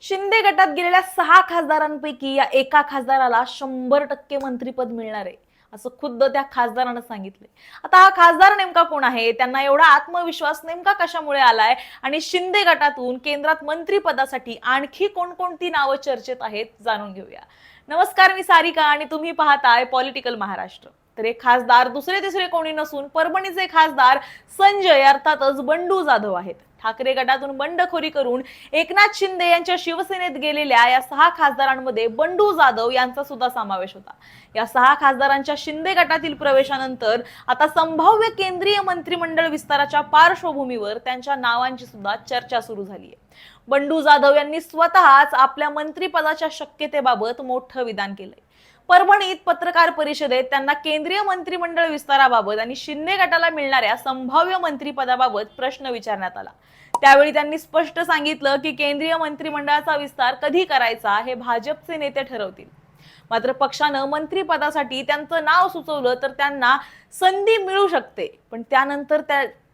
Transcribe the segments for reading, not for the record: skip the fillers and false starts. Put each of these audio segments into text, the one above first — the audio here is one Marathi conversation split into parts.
शिंदे गटात गेलेल्या 6 खासदारांपैकी या एका खासदाराला 100% मंत्रिपद मिळणार आहे असं खुद्द त्या खासदारानं सांगितले। आता हा खासदार नेमका कोण आहे, त्यांना एवढा आत्मविश्वास नेमका कशामुळे आलाय आणि शिंदे गटातून केंद्रात मंत्रिपदासाठी आणखी कोणकोणती नावं चर्चेत आहेत, जाणून घेऊया। नमस्कार, मी सारिका आणि तुम्ही पाहताय पॉलिटिकल महाराष्ट्र। तर एक खासदार दुसरे तिसरे कोणी नसून परभणीचे खासदार संजय अर्थातच बंडू जाधव आहेत। ठाकरे गटातून बंडखोरी करून एकनाथ शिंदे यांच्या शिवसेनेत गेलेल्या या 6 खासदारांमध्ये बंडू जाधव यांचा सुद्धा समावेश होता। या 6 खासदारांच्या शिंदे गटातील प्रवेशानंतर आता संभाव्य केंद्रीय मंत्रिमंडळ विस्ताराच्या पार्श्वभूमीवर त्यांच्या नावांची सुद्धा चर्चा सुरू झाली आहे। बंडू जाधव यांनी स्वतःच आपल्या मंत्रिपदाच्या शक्यतेबाबत मोठं विधान केलंय। परभणीत पत्रकार परिषदेत त्यांना केंद्रीय मंत्रिमंडळ विस्ताराबाबत आणि शिंदे गटाला मिळणाऱ्या संभाव्य मंत्रिपदाबाबत प्रश्न विचारण्यात आला। त्यावेळी त्यांनी स्पष्ट सांगितलं की केंद्रीय मंत्रिमंडळाचा विस्तार कधी करायचा हे भाजपचे नेते ठरवतील। मात्र पक्षानं मंत्रिपदासाठी त्यांचं नाव सुचवलं तर त्यांना संधी मिळू शकते, पण त्यानंतर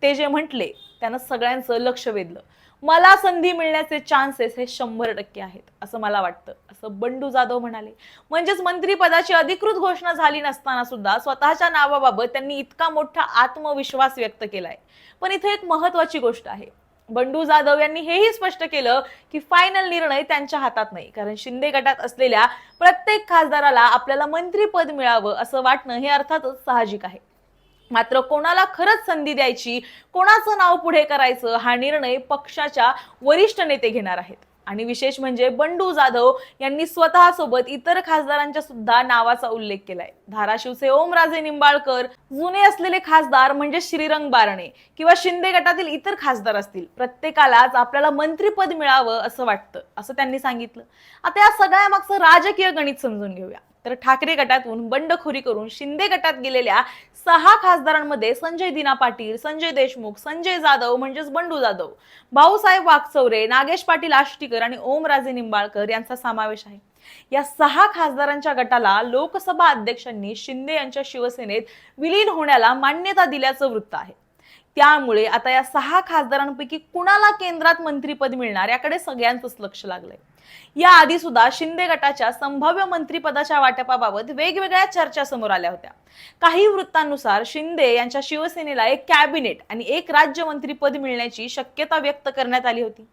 ते जे म्हटले त्यानं सगळ्यांचं लक्ष वेधलं। मला संधी मिळण्याचे चान्सेस हे 100% आहेत असं मला वाटतं, असं बंडू जाधव म्हणाले। म्हणजेच मंत्रिपदाची अधिकृत घोषणा झाली नसताना सुद्धा स्वतःच्या नावाबाबत त्यांनी इतका मोठा आत्मविश्वास व्यक्त केलाय। पण इथे एक महत्त्वाची गोष्ट आहे, बंडू जाधव यांनी हेही स्पष्ट केलं की फायनल निर्णय त्यांच्या हातात नाही, कारण शिंदे गटात असलेल्या प्रत्येक खासदाराला आपल्याला मंत्रिपद मिळावं असं वाटणं हे अर्थातच साहजिक आहे। मात्र कोणाला खरंच संधी द्यायची, कोणाचं नाव पुढे करायचं हा निर्णय पक्षाच्या वरिष्ठ नेते घेणार आहेत। आणि विशेष म्हणजे बंडू जाधव यांनी स्वतःसोबत इतर खासदारांच्या सुद्धा नावाचा उल्लेख केलाय। धाराशिवचे ओमराजे निंबाळकर, जुने असलेले खासदार म्हणजे श्रीरंग बारणे किंवा शिंदे गटातील इतर खासदार असतील, प्रत्येकालाच आपल्याला मंत्रिपद मिळावं असं वाटतं असं त्यांनी सांगितलं। आता या सगळ्या मागचं राजकीय गणित समजून घेऊया। तर ठाकरे गटातून बंडखोरी करून शिंदे गटात गेलेल्या 6 खासदारांमध्ये संजय दिना पाटील, संजय देशमुख, संजय जाधव म्हणजेच बंडू जाधव, भाऊसाहेब वाकचौरे, नागेश पाटील आष्टीकर आणि ओमराजे निंबाळकर यांचा समावेश आहे। या 6 खासदारांच्या गटाला लोकसभा अध्यक्षांनी शिंदे यांच्या शिवसेनेत विलीन होण्याला मान्यता दिल्याचं वृत्त आहे। त्यामुळे आता या 6 खासदारांपैकी कुणाला केंद्रात मंत्रिपद मिळणार याकडे सगळ्यांचंच लक्ष लागलंय। या आधी सुद्धा शिंदे गटाच्या संभाव्य मंत्रिपदाच्या वाटपाबाबत वेगवेगळ्या चर्चा समोर आल्या होत्या। काही वृत्तांनुसार शिंदे यांच्या शिवसेनेला एक कॅबिनेट आणि एक राज्यमंत्रीपद मिळण्याची शक्यता व्यक्त करण्यात आली होती।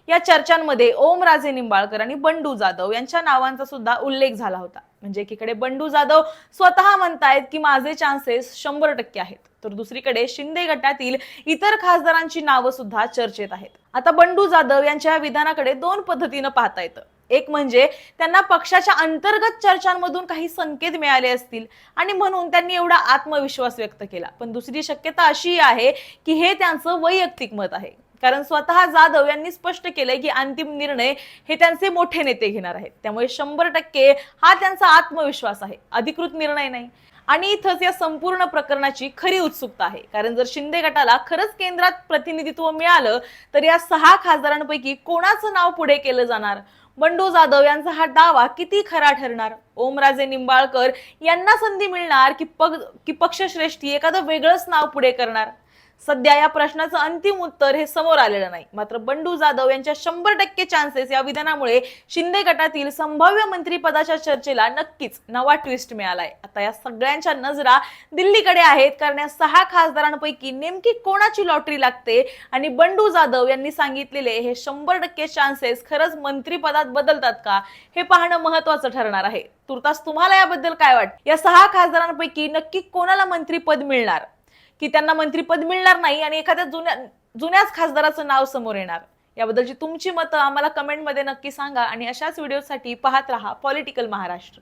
या चर्चांमध्ये ओमराजे निंबाळकर आणि बंडू जाधव यांच्या नावांचा सुद्धा उल्लेख झाला होता। म्हणजे एकीकडे बंडू जाधव स्वतः म्हणतायत की माझे चान्सेस 100% आहेत, तर दुसरीकडे शिंदे गटातील इतर खासदारांची नावं सुद्धा चर्चेत आहेत। आता बंडू जाधव यांच्या विधानाकडे 2 पद्धतीनं पाहता येतं। एक म्हणजे त्यांना पक्षाच्या अंतर्गत चर्चांमधून काही संकेत मिळाले असतील आणि म्हणून त्यांनी एवढा आत्मविश्वास व्यक्त केला। पण दुसरी शक्यता अशी आहे की हे त्यांचं वैयक्तिक मत आहे, कारण स्वतः जाधव यांनी स्पष्ट केलंय की अंतिम निर्णय हे त्यांचे मोठे नेते घेणार आहेत। त्यामुळे 100% हा त्यांचा आत्मविश्वास आहे, अधिकृत निर्णय नाही। आणि इथंच या संपूर्ण प्रकरणाची खरी उत्सुकता आहे, कारण जर शिंदे गटाला खरंच केंद्रात प्रतिनिधित्व मिळालं तर या 6 खासदारांपैकी कोणाचं नाव पुढे केलं जाणार? बंडू जाधव यांचा हा दावा किती खरा ठरणार? ओमराजे निंबाळकर यांना संधी मिळणार की पक्षश्रेष्ठी एखादं वेगळंच नाव पुढे करणार? सध्या या प्रश्नाचं अंतिम उत्तर हे समोर आलेलं नाही। मात्र बंडू जाधव यांच्या 100% चान्सेस या विधानामुळे शिंदे गटातील संभाव्य मंत्रिपदाच्या चर्चेला नक्कीच नवा ट्विस्ट मिळालाय। आता या सगळ्यांच्या नजरा दिल्लीकडे आहेत, कारण या 6 खासदारांपैकी नेमकी कोणाची लॉटरी लागते आणि बंडू जाधव यांनी सांगितलेले हे 100% चान्सेस खरंच मंत्रिपदात बदलतात का हे पाहणं महत्त्वाचं ठरणार आहे। तुर्तास तुम्हाला याबद्दल काय वाटतं? या 6 खासदारांपैकी नक्की कोणाला मंत्रिपद मिळणार, की त्यांना मंत्रिपद मिळणार नाही आणि एखाद्या जुन्याच खासदाराचं नाव समोर येणार? याबद्दलची तुमची मतं आम्हाला कमेंटमध्ये नक्की सांगा आणि अशाच व्हिडिओसाठी पाहत रहा पॉलिटिकल महाराष्ट्र।